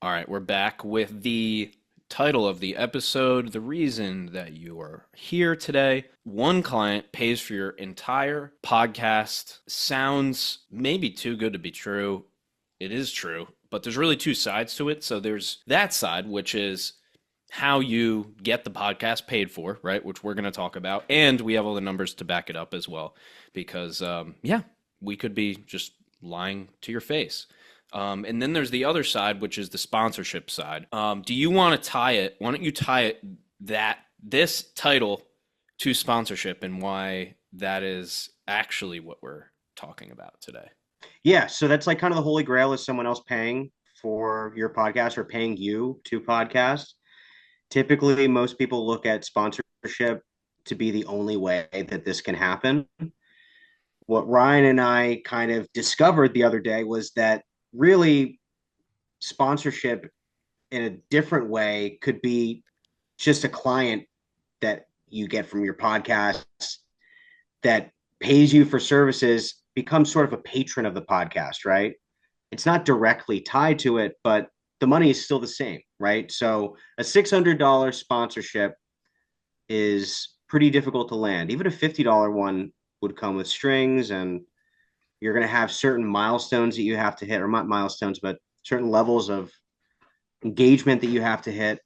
All right, we're back with the title of the episode, the reason that you are here today. One client pays for your entire podcast. Sounds maybe too good to be true. It is true, but there's really two sides to it. So there's that side, which is how you get the podcast paid for, right? Which we're going to talk about. And we have all the numbers to back it up as well, because, yeah, we could be just lying to your face. And then there's the other side, which is the sponsorship side. Do you want to tie it? Why don't you tie it that this title to sponsorship and why that is actually what we're talking about today? Yeah, so that's like kind of the holy grail is someone else paying for your podcast or paying you to podcast. Typically, most people look at sponsorship to be the only way that this can happen. What Ryan and I kind of discovered the other day was that really sponsorship in a different way could be just a client that you get from your podcast that pays you for services, becomes sort of a patron of the podcast, right? It's not directly tied to it, but the money is still the same, right? So a $600 sponsorship is pretty difficult to land. Even a $50 one would come with strings, and you're going to have certain milestones that you have to hit, or not milestones, but certain levels of engagement that you have to hit.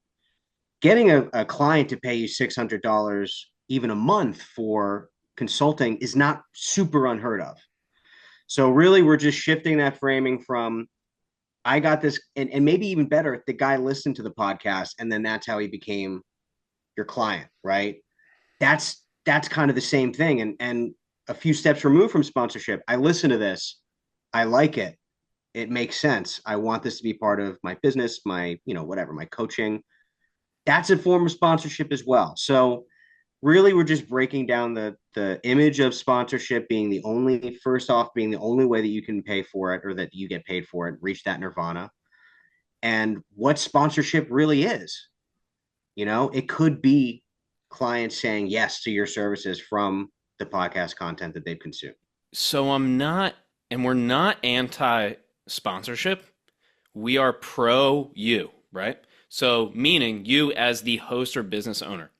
Getting a client to pay you $600 even a month for consulting is not super unheard of. So really, we're just shifting that framing from I got this, and maybe even better, the guy listened to the podcast, and then that's how he became your client, right? That's kind of the same thing, and a few steps removed from sponsorship. I listen to this, I like it, it makes sense. I want this to be part of my business, my whatever, my coaching. That's a form of sponsorship as well. So really we're just breaking down the image of sponsorship being the only first off being the only way that you can pay for it or that you get paid for it, reach that nirvana, and what sponsorship really is. It could be clients saying yes to your services from the podcast content that they've consumed. So I'm not, and we're not anti sponsorship. We are pro you, right? So, meaning you as the host or business owner.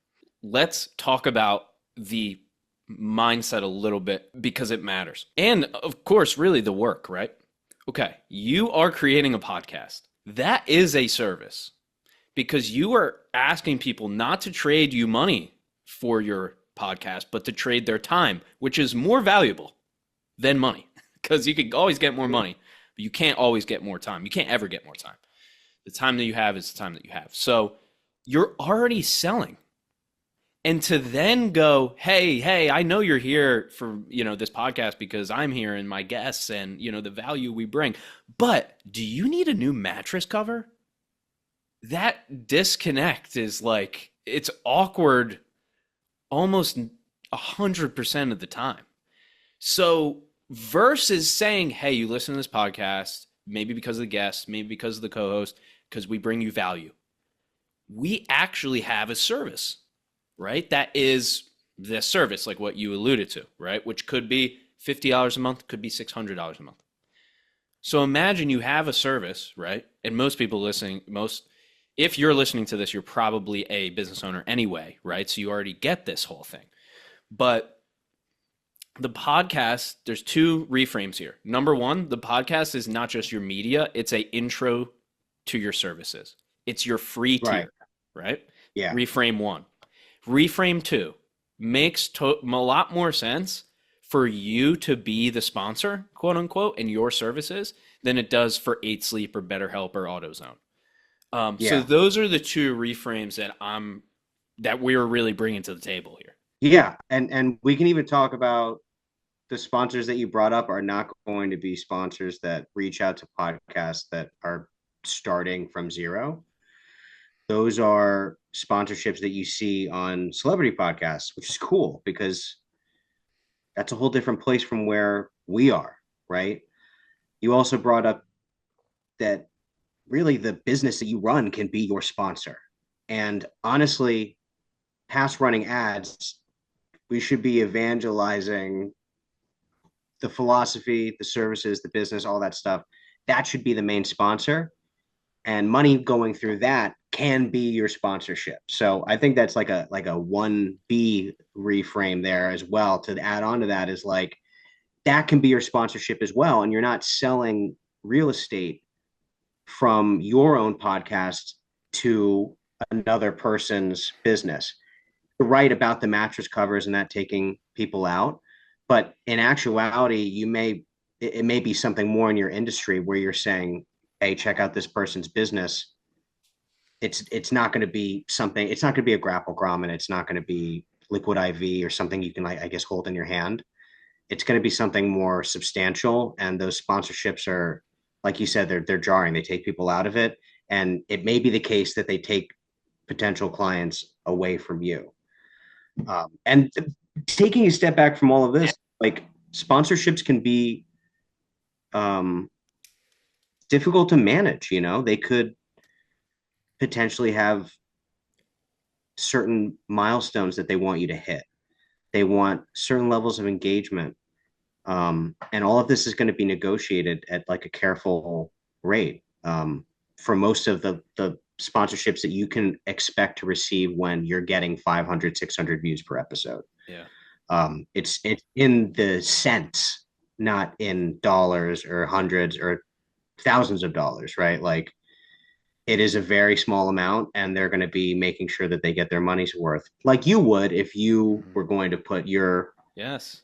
Let's talk about the mindset a little bit because it matters. And of course, really the work, right? Okay, you are creating a podcast. That is a service because you are asking people not to trade you money for your podcast, but to trade their time, which is more valuable than money because you can always get more money, but you can't always get more time. You can't ever get more time. The time that you have is the time that you have. So you're already selling. And to then go, hey, I know you're here for, this podcast because I'm here and my guests and, the value we bring. But do you need a new mattress cover? That disconnect is like, it's awkward almost 100% of the time. So versus saying, hey, you listen to this podcast, maybe because of the guest, maybe because of the co-host, because we bring you value. We actually have a service, right? That is the service, like what you alluded to, right? Which could be $50 a month, could be $600 a month. So imagine you have a service, right? And most people listening, if you're listening to this, you're probably a business owner anyway, right? So you already get this whole thing. But the podcast, there's two reframes here. Number one, the podcast is not just your media, it's a intro to your services. It's your free Right. tier, right? Yeah. Reframe one. Reframe two makes a lot more sense for you to be the sponsor, quote unquote, in your services than it does for 8 Sleep or BetterHelp or AutoZone. So Yeah. those are the two reframes that we're really bringing to the table here. Yeah. And we can even talk about the sponsors that you brought up are not going to be sponsors that reach out to podcasts that are starting from zero. Those are sponsorships that you see on celebrity podcasts, which is cool because that's a whole different place from where we are, right? You also brought up that really the business that you run can be your sponsor. And honestly, past running ads, we should be evangelizing the philosophy, the services, the business, all that stuff. That should be the main sponsor. and money going through that can be your sponsorship. So I think that's like a 1B reframe there as well. To add on to that is like that can be your sponsorship as well, and you're not selling real estate from your own podcast to another person's business. You're right about the mattress covers and that taking people out, but in actuality, it may be something more in your industry where you're saying, "Hey, check out this person's business." It's not going to be something. It's not going to be a grapple grommet. It's not going to be liquid IV or something you can, like, I guess, hold in your hand. It's going to be something more substantial, and those sponsorships are, like you said, they're jarring. They take people out of it, and it may be the case that they take potential clients away from you. And taking a step back from all of this, like sponsorships can be um, difficult to manage. They could potentially have certain milestones that they want you to hit. They want certain levels of engagement. And all of this is going to be negotiated at like a careful rate for most of the sponsorships that you can expect to receive when you're getting 500, 600 views per episode. Yeah. It's in the cents, not in dollars or hundreds or thousands of dollars, right? Like it is a very small amount, and they're going to be making sure that they get their money's worth, like you would if you were going to put your Yes.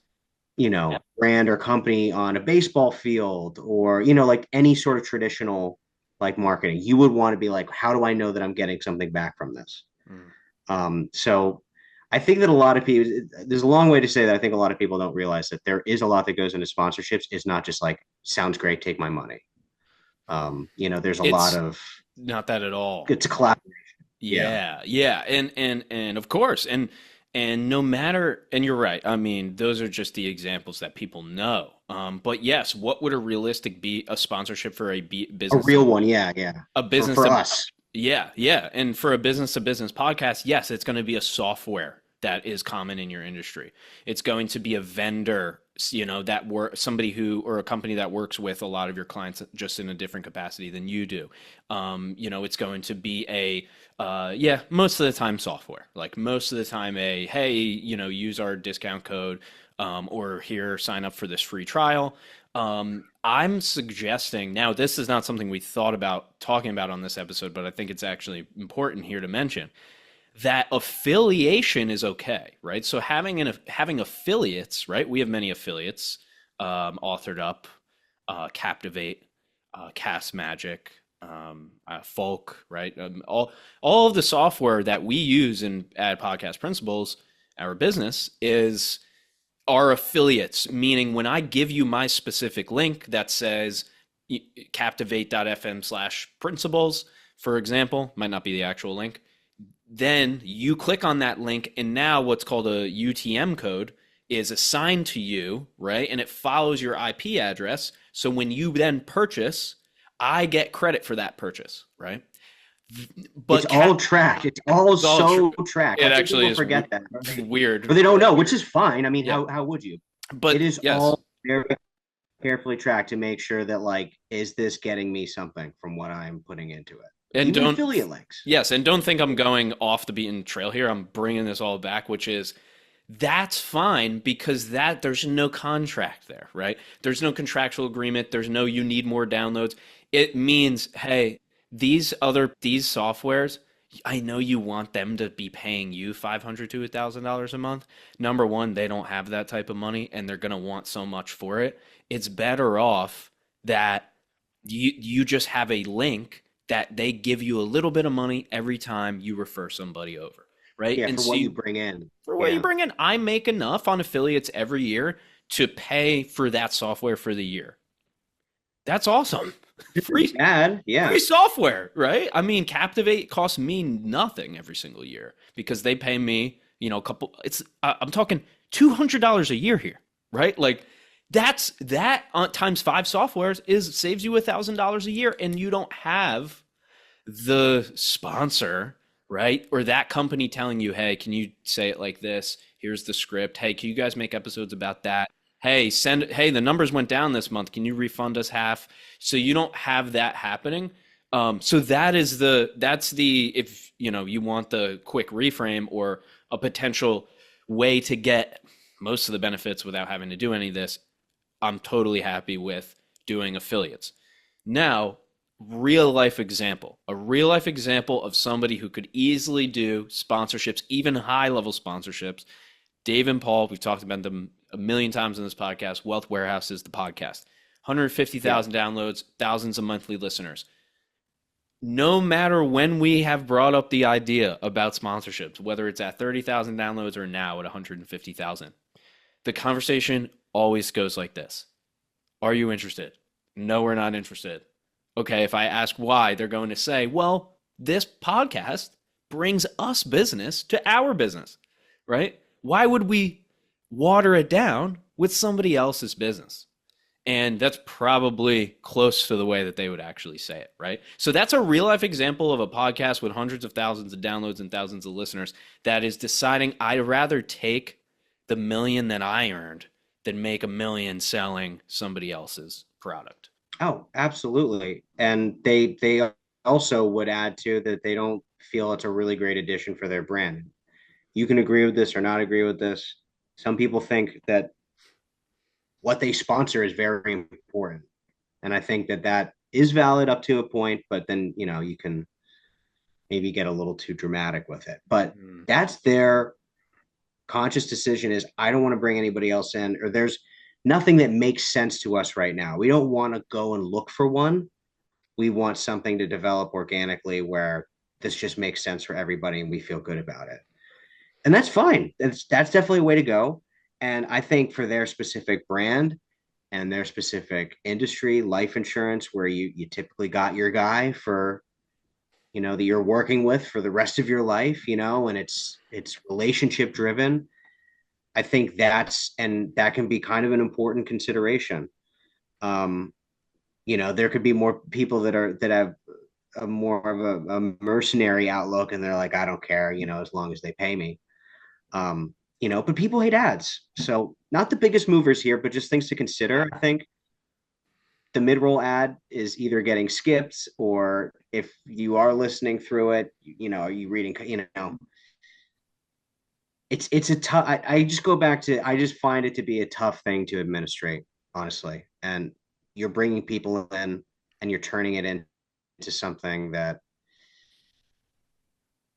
brand or company on a baseball field, or like any sort of traditional like marketing. You would want to be like, how do I know that I'm getting something back from this? So I think that a lot of people, there's a long way to say that I think a lot of people don't realize that there is a lot that goes into sponsorships. It's not just like, sounds great, take my money. There's a lot It's of, not that at all. it's a collaboration. Yeah. Yeah. And of course, and no matter, and you're right. I mean, those are just the examples that people know. But yes, what would a realistic be a sponsorship for a A business? real one. Yeah. Yeah. A business For to, us. yeah. And for a business to business podcast, yes, it's going to be a software that is common in your industry. It's going to be a vendor, that work somebody who or a company that works with a lot of your clients just in a different capacity than you do. It's going to be most of the time software. Like most of the time, hey, use our discount code, or here, sign up for this free trial. I'm suggesting now, this is not something we thought about talking about on this episode, but I think it's actually important here to mention that affiliation is okay, right? So having affiliates, right? We have many affiliates, Authored Up, Captivate, Cast Magic, Folk, right? All of the software that we use in Ad Podcast Principles, our business, is our affiliates, meaning when I give you my specific link that says captivate.fm/principles, for example, might not be the actual link, then you click on that link, and now what's called a UTM code is assigned to you, right? And it follows your IP address. So when you then purchase, I get credit for that purchase, right? But it's all tracked. It's all so tracked. It I think actually people forget that. Weird. But they don't know, which is fine. I mean, Yeah. how would you? But it is yes. all very carefully tracked to make sure that, like, is this getting me something from what I'm putting into it? And even don't affiliate links. Yes, and don't think I'm going off the beaten trail here. I'm bringing this all back, which is that's fine because there's no contract there, right? There's no contractual agreement. There's no you need more downloads. It means, hey, these softwares, I know you want them to be paying you $500 to $1,000 a month. Number one, they don't have that type of money, and they're going to want so much for it. It's better off that you just have a link that they give you a little bit of money every time you refer somebody over, right? Yeah, and for so what you bring in. For what you bring in. I make enough on affiliates every year to pay for that software for the year. That's awesome. Free ad, yeah. Free software, right? I mean, Captivate costs me nothing every single year because they pay me, I'm talking $200 a year here, right? Like that times 5 softwares saves you $1,000 a year, and you don't have the sponsor, right? Or that company telling you, hey, can you say it like this? Here's the script. Hey, can you guys make episodes about that? Hey, the numbers went down this month. Can you refund us half? So you don't have that happening. So that's the, if you know you want the quick reframe or a potential way to get most of the benefits without having to do any of this, I'm totally happy with doing affiliates. Now, a real life example of somebody who could easily do sponsorships, even high level sponsorships. Dave and Paul, we've talked about them a million times in this podcast. Wealth Warehouse is the podcast. Yeah. 150,000 downloads, thousands of monthly listeners. No matter when we have brought up the idea about sponsorships, whether it's at 30,000 downloads or now at 150,000, the conversation always goes like this. Are you interested? No, we're not interested. Okay, if I ask why, they're going to say, well, this podcast brings us business to our business, right? Why would we water it down with somebody else's business? And that's probably close to the way that they would actually say it, right? So that's a real life example of a podcast with hundreds of thousands of downloads and thousands of listeners that is deciding I'd rather take the million that I earned than make a million selling somebody else's product. Oh, absolutely. And they also would add to that they don't feel it's a really great addition for their brand. You can agree with this or not agree with this. Some people think that what they sponsor is very important. And I think that that is valid up to a point, but then, you can maybe get a little too dramatic with it. But Mm. that's their conscious decision is I don't want to bring anybody else in, or there's nothing that makes sense to us right now. We don't want to go and look for one. We want something to develop organically where this just makes sense for everybody and we feel good about it. And that's fine. That's definitely a way to go. And I think for their specific brand and their specific industry, life insurance, where you typically got your guy for, that you're working with for the rest of your life, and it's relationship driven. I think that can be kind of an important consideration. Um, there could be more people that have a more of a mercenary outlook, and they're like, I don't care, as long as they pay me. But people hate ads, so not the biggest movers here, but just things to consider. I think the mid-roll ad is either getting skipped, or if you are listening through it, are you reading? It's a tough. I just go back to I just find it to be a tough thing to administrate, honestly. And you're bringing people in, and you're turning it into something that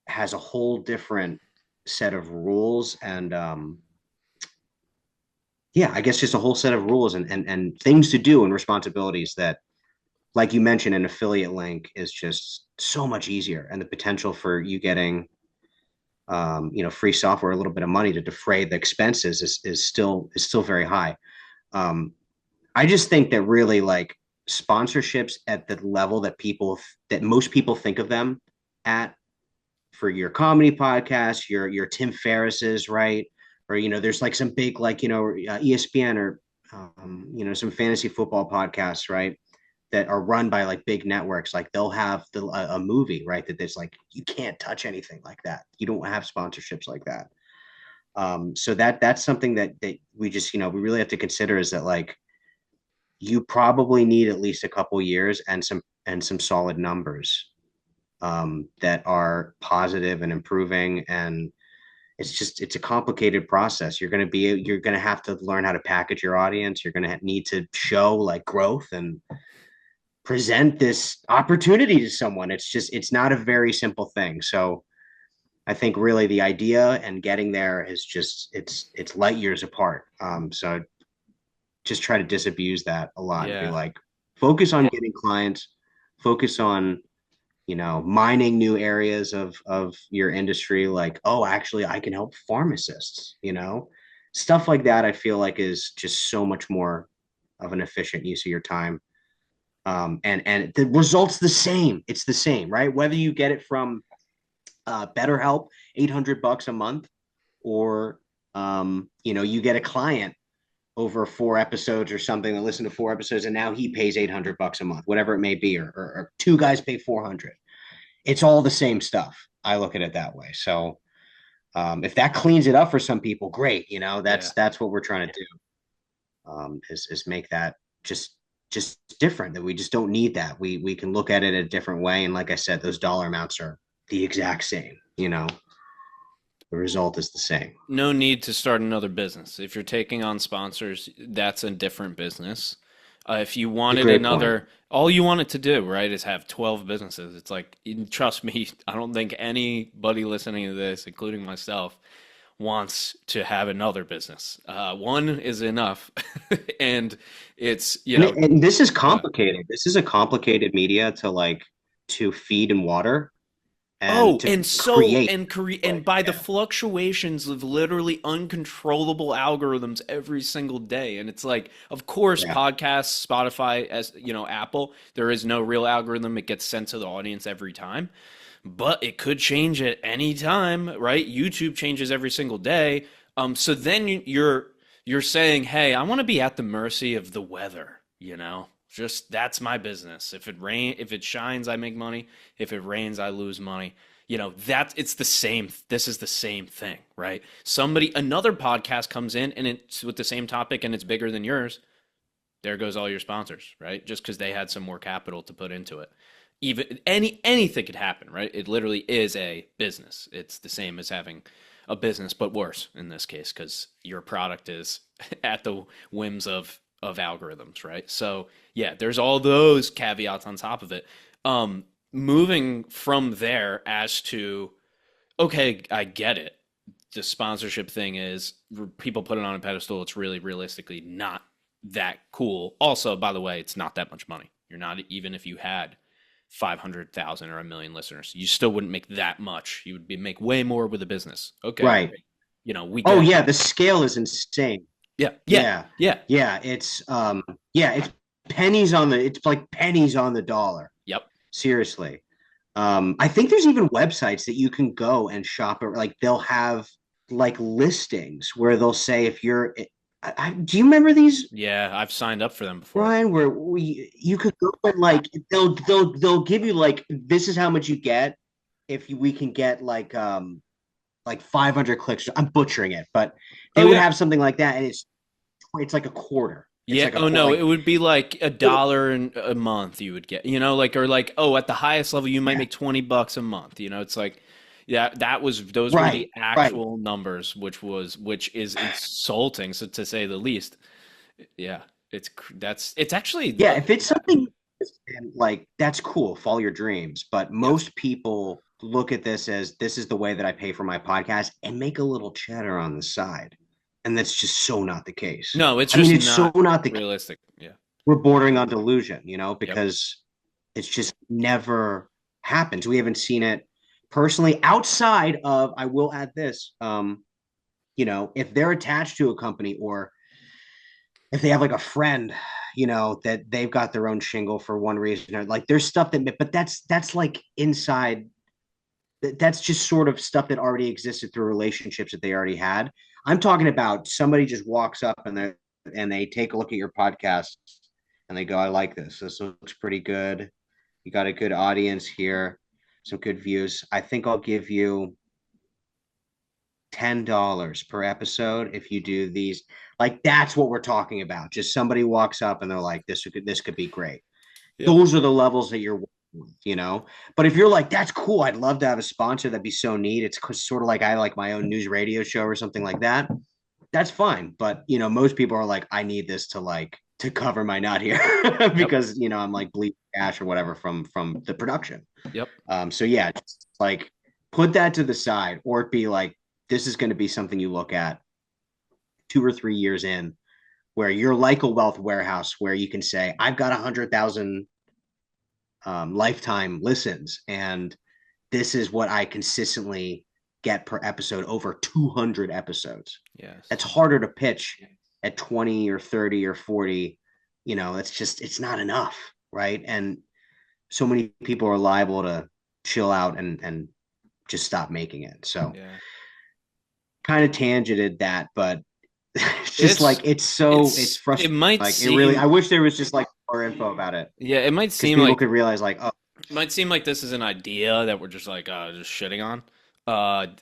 has a whole different set of rules and yeah, I guess just a whole set of rules and things to do and responsibilities that, like you mentioned, an affiliate link is just so much easier, and the potential for you getting free software, a little bit of money to defray the expenses is still very high. Um, I just think that really like sponsorships at the level that most people think of them at for your comedy podcast, your Tim Ferriss's, right? Or there's like some big like ESPN or some fantasy football podcasts, right? That are run by like big networks. Like they'll have a movie, right? That there's like you can't touch anything like that. You don't have sponsorships like that. So that's something that we just we really have to consider is that like you probably need at least a couple years and some solid numbers that are positive and improving. And it's a complicated process. You're going to have to learn how to package your audience. You're going to need to show like growth and present this opportunity to someone. It's not a very simple thing. So I think really the idea and getting there is just it's light years apart. So just try to disabuse that a lot and be Yeah. like, focus on getting clients, focus on mining new areas of your industry, like, oh, actually I can help pharmacists, stuff like that. I feel like is just so much more of an efficient use of your time. And the results the same. It's the same, right? Whether you get it from BetterHelp, $800 a month, or you get a client over 4 episodes or something that listen to 4 episodes, and now he pays $800 a month, whatever it may be, or two guys pay 400. It's all the same stuff. I look at it that way. So if that cleans it up for some people, great. Yeah. That's what we're trying to do. Is make that just just different, that we just don't need that. We can look at it a different way. And like I said, those dollar amounts are the exact same, the result is the same. No need to start another business. If you're taking on sponsors, that's a different business. If you It's a wanted great point. another, all you want it to do, right, is have 12 businesses. It's like, trust me, I don't think anybody listening to this, including myself, wants to have another business. One is enough. And it's, And this is yeah. complicated. This is a complicated media to feed and water and Oh, to and so create. and by the fluctuations of literally uncontrollable algorithms every single day. And it's like, of course, Yeah. podcasts, Spotify, as Apple, there is no real algorithm. It gets sent to the audience every time, but it could change at any time, right? YouTube changes every single day. So then you're saying, hey, I want to be at the mercy of the weather, Just that's my business. If it shines, I make money. If it rains, I lose money. That it's the same. This is the same thing, right? Another podcast comes in and it's with the same topic and it's bigger than yours. There goes all your sponsors, right? Just because they had some more capital to put into it. Even anything could happen, right? It literally is a business. It's the same as having a business, but worse in this case because your product is at the whims of algorithms, right? So yeah, there's all those caveats on top of it. Moving from there as to okay, I get it. The sponsorship thing is people put it on a pedestal. It's really realistically not that cool. Also, by the way, it's not that much money. You're not even if you had 500,000 or a million listeners, you still wouldn't make that much. You would make way more with a business. Okay, Right. great. We Oh get yeah, that. the scale is insane. Yeah, yeah, Yeah. yeah. Yeah, it's pennies on the it's like pennies on the dollar. Yep. Seriously. I think there's even websites that you can go and shop at, like they'll have like listings where they'll say if you're do you remember these, Yeah, I've signed up for them before. Ryan, where you could go and like they'll give you like this is how much you get if we can get like 500 clicks. I'm butchering it, but Oh they would yeah. have something like that, and it's like a quarter. It's Yeah. like a Oh quarter. no, Like it would be like $1 a month you would get. Or like oh, at the highest level you might yeah, make $20 a month. It's like yeah, those were right, the right. actual numbers, which is insulting, so to say the least. Yeah, it's actually Yeah, if it's something and like that's cool, follow your dreams. But yeah. most people look at this as this is the way that I pay for my podcast and make a little cheddar on the side. And that's just so not the case. No, it's I mean, just it's so not not the case. realistic. Yeah. We're bordering on delusion, Yep. because it's just never happens. We haven't seen it personally outside of, I will add this, if they're attached to a company or if they have like a friend, that they've got their own shingle for one reason or like there's stuff but that's like inside. That's just sort of stuff that already existed through relationships that they already had. I'm talking about somebody just walks up and they take a look at your podcast and they go, I like this. This looks pretty good. You got a good audience here, some good views. I think I'll give you $10 per episode if you do these. Like that's what we're talking about. Just somebody walks up and they're like, this could be great. Yep. Those are the levels that you're working with. But if you're like, that's cool, I'd love to have a sponsor, that'd be so neat. It's sort of like I like my own news radio show or something like that. That's fine. But most people are like, I need this to cover my nut here Yep. because I'm like bleeding cash or whatever from the production. Yep. So yeah, just like put that to the side, or be like, this is going to be something you look at 2 or 3 years in, where you're like a wealth warehouse, where you can say, I've got 100,000 lifetime listens, and this is what I consistently get per episode over 200 episodes. Yes. That's harder to pitch at 20 or 30 or 40. It's not enough, right? And so many people are liable to chill out and just stop making it. So Yeah. kind of tangented that, but it's just It's like it's it frustrating. might Like it really, I seem wish there was just like more info about it, yeah, because people could realize like, oh, this is an idea that we're just like just shitting on.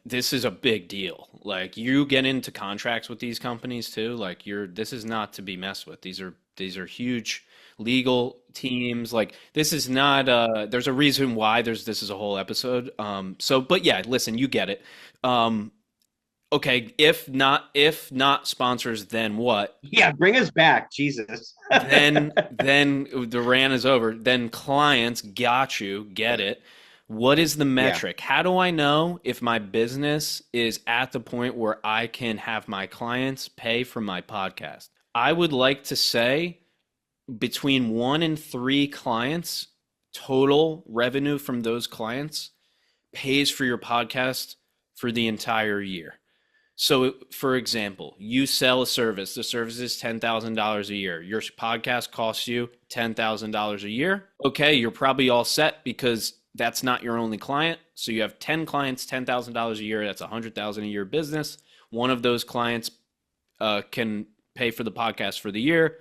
This is a big deal. Like you get into contracts with these companies too. Like this is not to be messed with. These are huge. legal teams. Like this is not there's a reason why this is a whole episode. So but yeah, listen, you get it. Um, okay, if not sponsors, then what? Yeah, bring us back, Jesus. Then the rant is over. Then clients got you, get it. What is the Yeah. metric? How do I know if my business is at the point where I can have my clients pay for my podcast? I would like to say between 1 and 3 clients, total revenue from those clients pays for your podcast for the entire year. So, for example, you sell a service. The service is $10,000 a year. Your podcast costs you $10,000 a year. Okay, you're probably all set because that's not your only client. So you have 10 clients, $10,000 a year. That's $100,000 a year business. One of those clients can pay for the podcast for the year.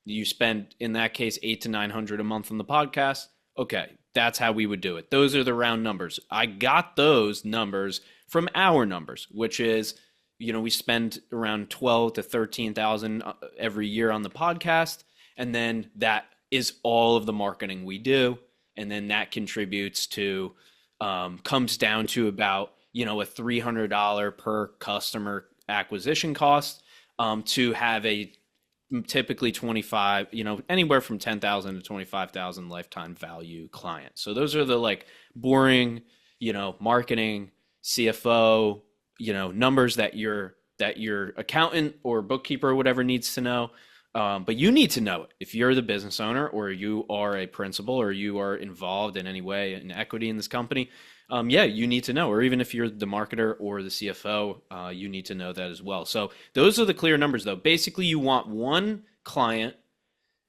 You spend, in that case, 800 to 900 a month on the podcast. Okay, that's how we would do it. Those are the round numbers. I got those numbers from our numbers, which is, we spend around 12 to 13,000 every year on the podcast, and then that is all of the marketing we do, and then that contributes to comes down to about a $300 per customer acquisition cost to have a typically 25, anywhere from 10,000 to 25,000 lifetime value client. So those are the like boring, marketing, CFO, numbers that your accountant or bookkeeper or whatever needs to know. But you need to know it if you're the business owner or you are a principal or you are involved in any way in equity in this company. Yeah, you need to know, or even if you're the marketer or the CFO, you need to know that as well. So those are the clear numbers, though. Basically, you want one client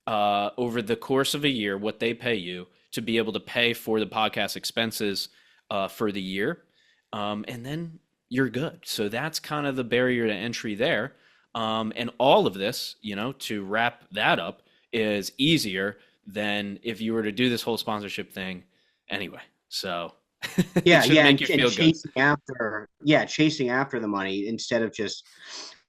over the course of a year, what they pay you to be able to pay for the podcast expenses for the year, and then you're good. So that's kind of the barrier to entry there. And all of this, to wrap that up, is easier than if you were to do this whole sponsorship thing anyway. So it Yeah, should yeah, make you and feel good. chasing after the money instead of just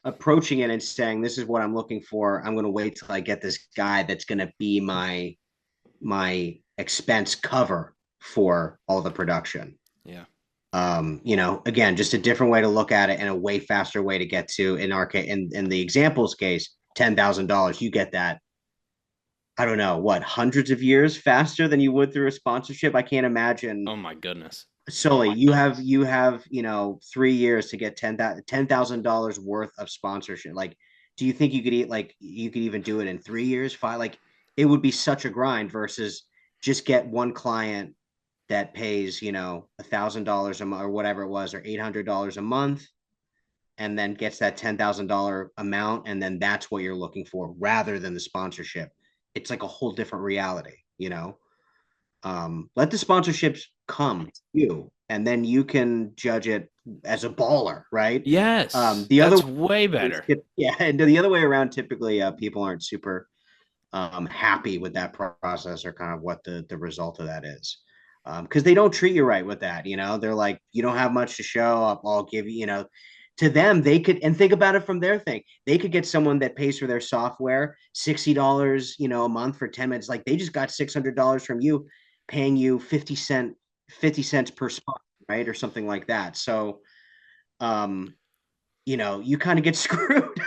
approaching it and saying, "This is what I'm looking for. I'm going to wait till I get this guy that's going to be my expense cover for all the production." Yeah. Again, just a different way to look at it and a way faster way to get to, in our case, in the examples case, $10,000. You get that, I don't know, what, hundreds of years faster than you would through a sponsorship. I can't imagine. Oh my goodness. Sully, you have 3 years to get $10,000 worth of sponsorship. Like, do you think you could even do it in 3 years? Five, like, it would be such a grind versus just get one client that pays $1,000 a month or whatever it was, or $800 a month, and then gets that $10,000 amount, and then that's what you're looking for rather than the sponsorship. It's like a whole different reality. Let the sponsorships come to you, and then you can judge it as a baller, right? Yes, The other that's way better. yeah, and the other way around, typically people aren't super happy with that process or kind of what the result of that is. Because they don't treat you right with that. They're like, you don't have much to show up. I'll give you. To them, they could, and think about it from their thing. They could get someone that pays for their software $60, a month for 10 minutes. Like, they just got $600 from you, paying you 50 cents per spot, right, or something like that. So, um, you kind of get screwed.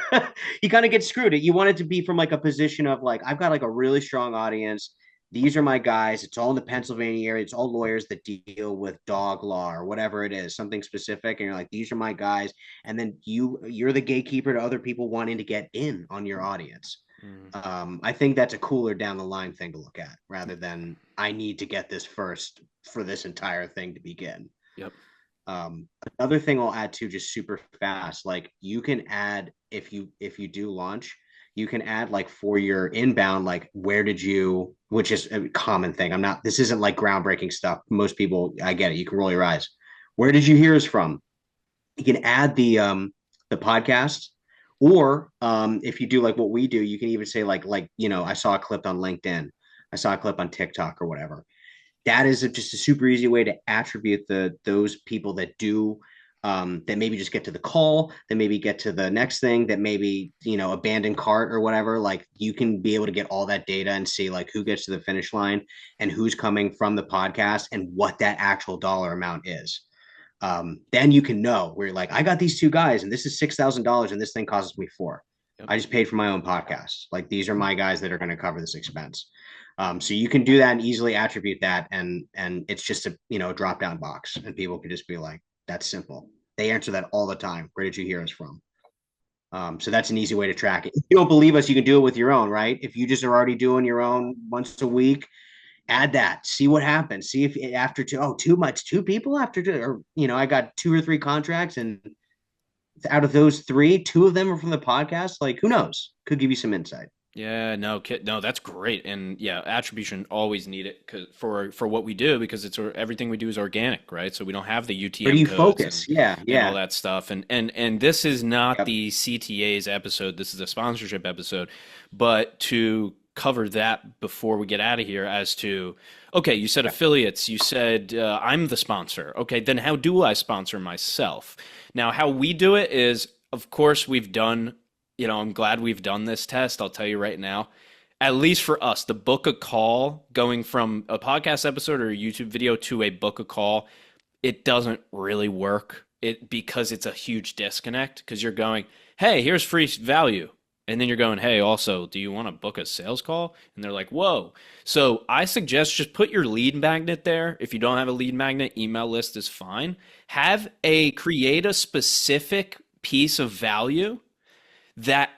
You kind of get screwed. You want it to be from like a position of like, I've got like a really strong audience. These are my guys. It's all in the Pennsylvania area. It's all lawyers that deal with dog law or whatever it is, something specific. And you're like, these are my guys. And then you're the gatekeeper to other people wanting to get in on your audience. Mm, I think that's a cooler down the line thing to look at rather than I need to get this first for this entire thing to begin. yep. Another thing I'll add to, just super fast, like, you can add, if you do launch, you can add, like, for your inbound, like, which is a common thing. This isn't like groundbreaking stuff. Most people, I get it. You can roll your eyes. Where did you hear us from? You can add the podcast, or if you do like what we do, you can even say I saw a clip on LinkedIn, I saw a clip on TikTok or whatever. That is just a super easy way to attribute those people that do that maybe just get to the call, that maybe get to the next thing, that maybe, abandon cart or whatever. Like you can be able to get all that data and see like who gets to the finish line and who's coming from the podcast and what that actual dollar amount is. Then you can know where you're like, I got these two guys and this is $6,000 and this thing costs me four. Yep. I just paid for my own podcast. Like these are my guys that are going to cover this expense. So you can do that and easily attribute that, and it's just a drop down box, and people can just be like, that's simple. They answer that all the time. Where did you hear us from? So that's an easy way to track it. If you don't believe us, you can do it with your own, right? If you just are already doing your own once a week, add that, see what happens. See if after too much, two people after two, or, I got two or three contracts and out of those three, two of them are from the podcast. Like who knows? Could give you some insight. Yeah, no, that's great, and yeah, attribution always need it for what we do because it's everything we do is organic, right? So we don't have the Where do UTM you codes focus? and all that stuff, and this is not Yep. the CTA's episode. This is a sponsorship episode, but to cover that before we get out of here, as to okay, you said affiliates, you said I'm the sponsor. Okay, then how do I sponsor myself? Now, how we do it is, of course, we've done. I'm glad we've done this test. I'll tell you right now, at least for us, the book a call going from a podcast episode or a YouTube video to a book a call, it doesn't really work because it's a huge disconnect because you're going, hey, here's free value. And then you're going, hey, also, do you want to book a sales call? And they're like, whoa. So I suggest just put your lead magnet there. If you don't have a lead magnet, email list is fine. Create a specific piece of value that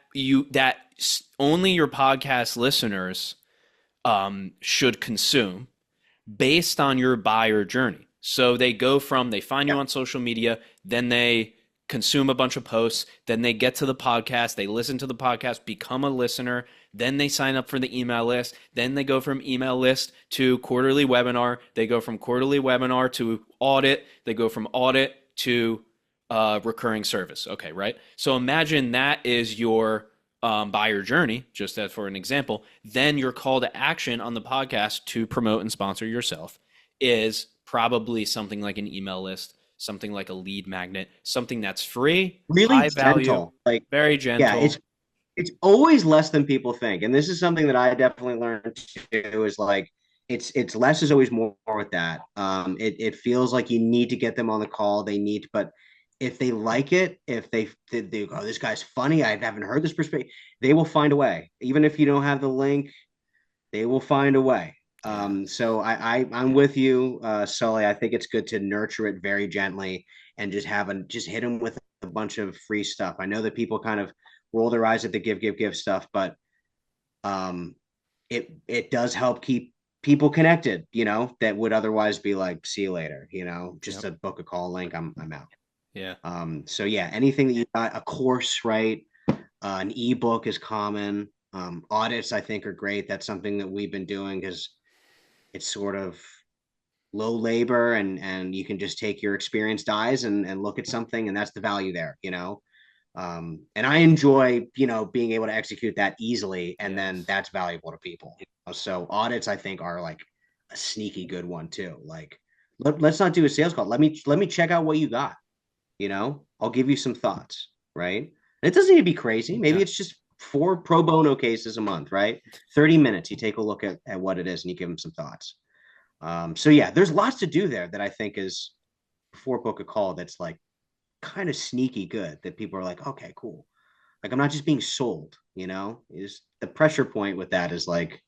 only your podcast listeners should consume based on your buyer journey. So they find you on social media, then they consume a bunch of posts, then they get to the podcast, they listen to the podcast, become a listener, then they sign up for the email list, then they go from email list to quarterly webinar, they go from quarterly webinar to audit, they go from audit to recurring service. Okay, right? So imagine that is your buyer journey, just as for an example. Then your call to action on the podcast to promote and sponsor yourself is probably something like an email list, something like a lead magnet, something that's free, Really high value, gentle. Like, very gentle. yeah, it's always less than people think, and this is something that I definitely learned too. Is like it's less is always more with that. It feels like you need to get them on the call. They need, but if they like it, if they go, this guy's funny. I haven't heard this perspective. They will find a way, even if you don't have the link. They will find a way. Yeah. So I'm with you, Sully. I think it's good to nurture it very gently and just hit them with a bunch of free stuff. I know that people kind of roll their eyes at the give stuff, but it does help keep people connected, that would otherwise be like, see you later, just Yep. a book a call link, I'm out. Yeah. So yeah, anything that you got, a course, right? An ebook is common. Audits, I think, are great. That's something that we've been doing because it's sort of low labor and you can just take your experienced eyes and look at something, and that's the value there. And I enjoy, being able to execute that easily, and then Yes. that's valuable to people. So audits, I think, are like a sneaky good one too. Like, let's not do a sales call. Let me check out what you got. I'll give you some thoughts, right? And it doesn't need to be crazy. Maybe Yeah. it's just 4 pro bono cases a month, right? 30 minutes. You take a look at what it is and you give them some thoughts. So yeah, there's lots to do there that I think is before book a call that's like kind of sneaky good that people are like, okay, cool. Like I'm not just being sold. Is the pressure point with that is like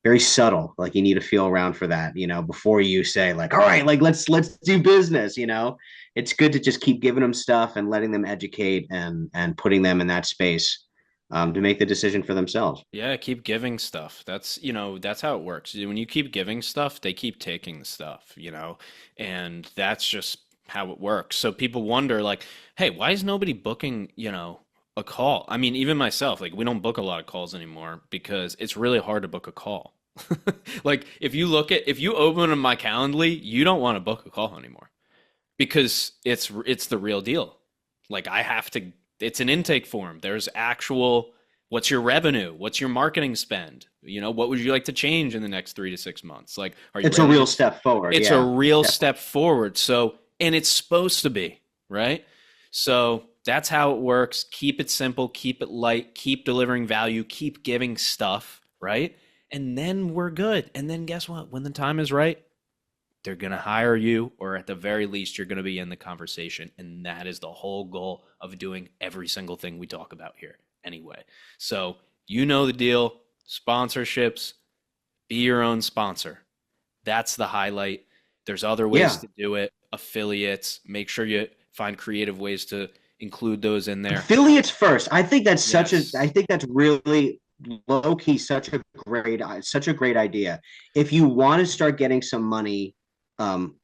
very subtle. Like you need to feel around for that, before you say like, all right, like let's do business. It's good to just keep giving them stuff and letting them educate and putting them in that space to make the decision for themselves. Yeah, keep giving stuff. That's how it works. When you keep giving stuff, they keep taking the stuff. And that's just how it works. So people wonder like, hey, why is nobody booking, a call? I mean, even myself, like we don't book a lot of calls anymore because it's really hard to book a call. Like if you open my Calendly, you don't want to book a call anymore because it's the real deal. Like I have to, it's an intake form. There's actual, what's your revenue? What's your marketing spend? What would you like to change in the next 3 to 6 months? Like, are you It's a ready real to, step forward. it's a Yeah, real definitely. step forward. So And it's supposed to be, right? So that's how it works. Keep it simple, keep it light, keep delivering value, keep giving stuff, right? And then we're good. And then guess what? When the time is right, they're going to hire you, or at the very least, you're going to be in the conversation. And that is the whole goal of doing every single thing we talk about here anyway. So you know the deal. Sponsorships, be your own sponsor. That's the highlight. There's other ways to do it. Affiliates, make sure you find creative ways to include those in there. Affiliates first. I think that's I think that's really low key such a great idea. If you want to start getting some money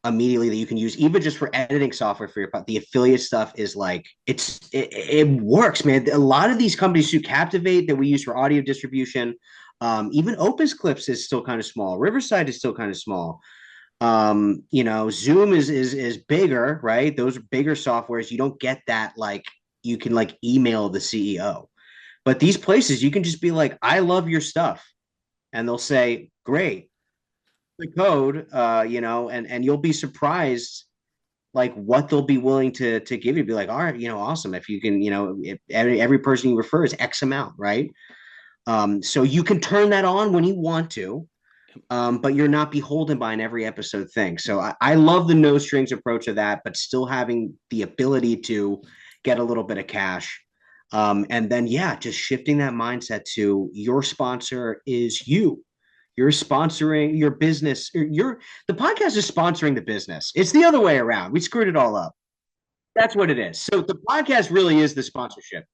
immediately that you can use, even just for editing software for your the affiliate stuff is like it works, man. A lot of these companies who Captivate that we use for audio distribution, even Opus Clips is still kind of small. Riverside is still kind of small. Zoom is bigger, right? Those are bigger softwares. You don't get that, like, you can like email the CEO. But these places, you can just be like, I love your stuff. And they'll say, great, the code, and you'll be surprised like what they'll be willing to give you. Be like, all right, awesome. If you can, if every person you refer is X amount, right? So you can turn that on when you want to. But you're not beholden by an every episode thing. So I love the no strings approach of that, but still having the ability to get a little bit of cash. And then, just shifting that mindset to your sponsor is you. You're sponsoring your business. The podcast is sponsoring the business. It's the other way around. We screwed it all up. That's what it is. So the podcast really is the sponsorship,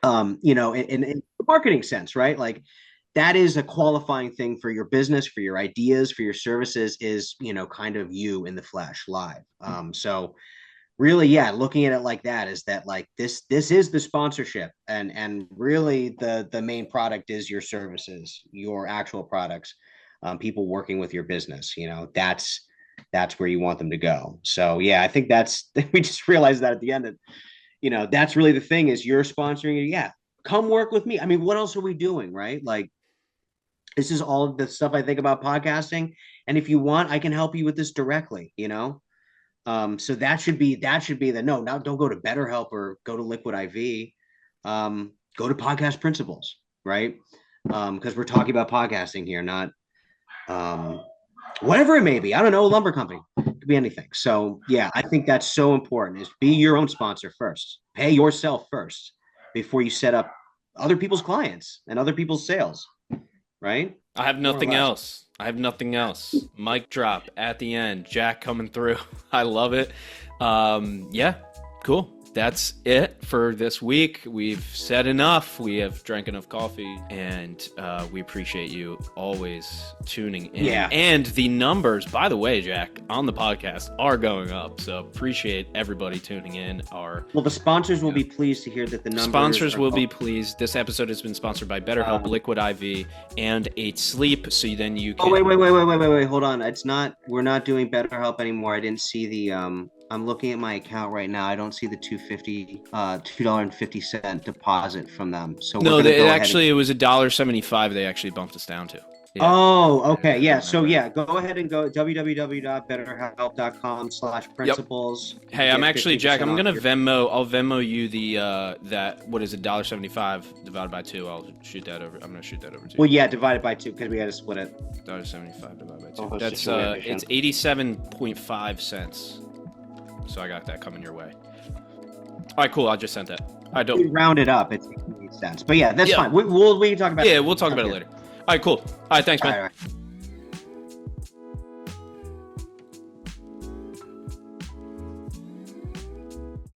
in the marketing sense, right? Like, that is a qualifying thing for your business, for your ideas, for your services is, kind of you in the flesh live. So really, looking at it like that is that like this is the sponsorship, and really the main product is your services, your actual products, people working with your business, that's where you want them to go. So I think we just realized that at the end that, that's really the thing is you're sponsoring it. Come work with me. I mean, what else are we doing, right? Like, this is all the stuff I think about podcasting. And if you want, I can help you with this directly, So that should be now don't go to BetterHelp or go to Liquid IV. Go to Podcast Principles, right? Because we're talking about podcasting here, not whatever it may be. I don't know, a lumber company. It could be anything. So I think that's so important is be your own sponsor first. Pay yourself first before you set up other people's clients and other people's sales. Right? I have nothing else. Mic drop at the end. Jack coming through. I love it. Cool. That's it for this week. We've said enough. We have drank enough coffee, and we appreciate you always tuning in. Yeah. And the numbers, by the way, Jack, on the podcast are going up. So appreciate everybody tuning in. The sponsors will be pleased to hear that the numbers. Sponsors will be pleased. This episode has been sponsored by BetterHelp, Liquid IV, and 8 Sleep. So then you can. Oh, wait. Hold on. We're not doing BetterHelp anymore. I didn't see the I'm looking at my account right now. I don't see the $2.50 deposit from them. So no, it was $1.75. They actually bumped us down to. Yeah. Oh, okay. Yeah. So go ahead and go www.betterhelp.com/principles. Yep. Hey, I'm actually Jack. I'm gonna Venmo. I'll Venmo you the that what is it, $1.75 divided by 2. I'll shoot that over. I'm gonna shoot that over to you. Well, divided by 2 because we had to split it. $1.75 divided by 2. That's it's 87.5 cents. So I got that coming your way. All right, cool. I just sent that. I don't we round it up. It's 88 cents. But that's fine. We can talk about it. Yeah, we'll talk about it later. All right, cool. All right, thanks, man. All right.